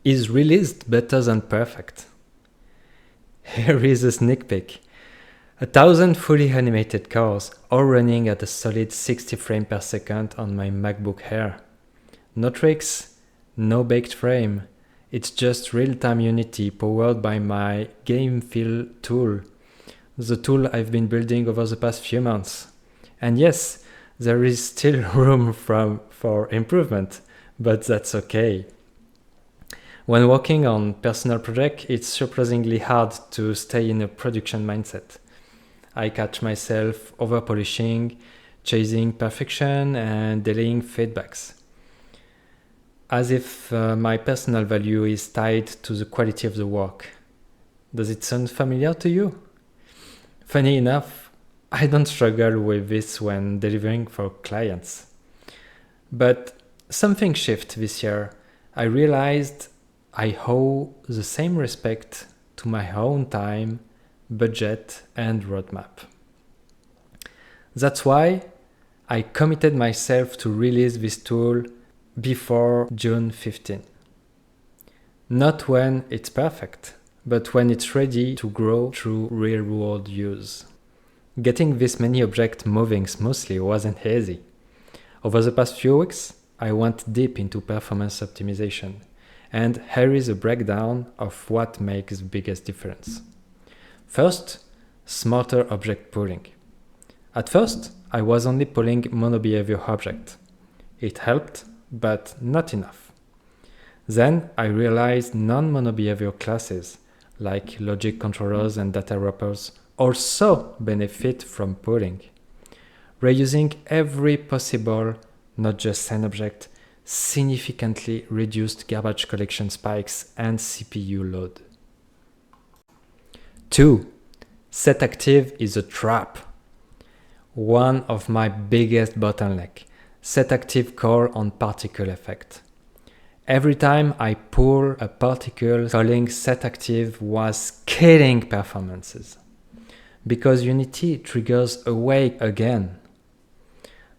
Is released better than perfect? Here is a sneak peek. 1,000 fully animated cores, all running at a solid 60 frames per second on my MacBook Air. No tricks, no baked frame. It's just real-time Unity powered by my GameFeel tool, the tool I've been building over the past few months. And yes, there is still room for improvement, but that's okay. When working on personal projects, it's surprisingly hard to stay in a production mindset. I catch myself over-polishing, chasing perfection, and delaying feedbacks, as if my personal value is tied to the quality of the work. Does it sound familiar to you? Funny enough, I don't struggle with this when delivering for clients. But something shifted this year. I realized I owe the same respect to my own time, budget, and roadmap. That's why I committed myself to release this tool before June 15. Not when it's perfect, but when it's ready to grow through real-world use. Getting this many objects moving smoothly wasn't easy. Over the past few weeks, I went deep into performance optimization, and here is a breakdown of what makes the biggest difference. First, smarter object pooling. At first, I was only pulling monobehavior objects. It helped, but not enough. Then I realized non-monobehavior classes, like logic controllers and data wrappers, also benefit from pooling. Reusing every possible, not just send object, significantly reduced garbage collection spikes and CPU load. 2. SetActive is a trap. One of my biggest bottlenecks. SetActive call on particle effect. Every time I pull a particle, calling SetActive was killing performances, because Unity triggers awake again.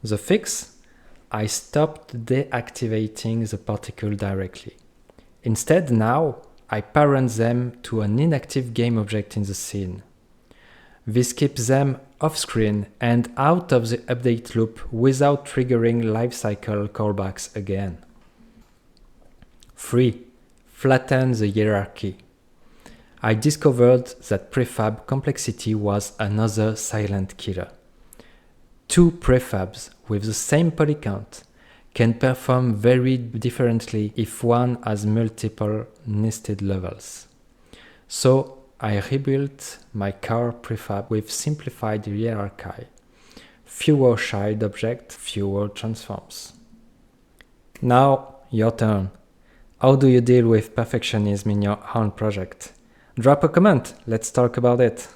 The fix? I stopped deactivating the particle directly. Instead, now I parent them to an inactive game object in the scene. This keeps them off-screen and out of the update loop without triggering lifecycle callbacks again. 3. Flatten the hierarchy. I discovered that prefab complexity was another silent killer. 2 prefabs with the same poly count can perform very differently if one has multiple nested levels. So I rebuilt my core prefab with simplified hierarchy, fewer child objects, fewer transforms. Now, your turn. How do you deal with perfectionism in your own project? Drop a comment, let's talk about it.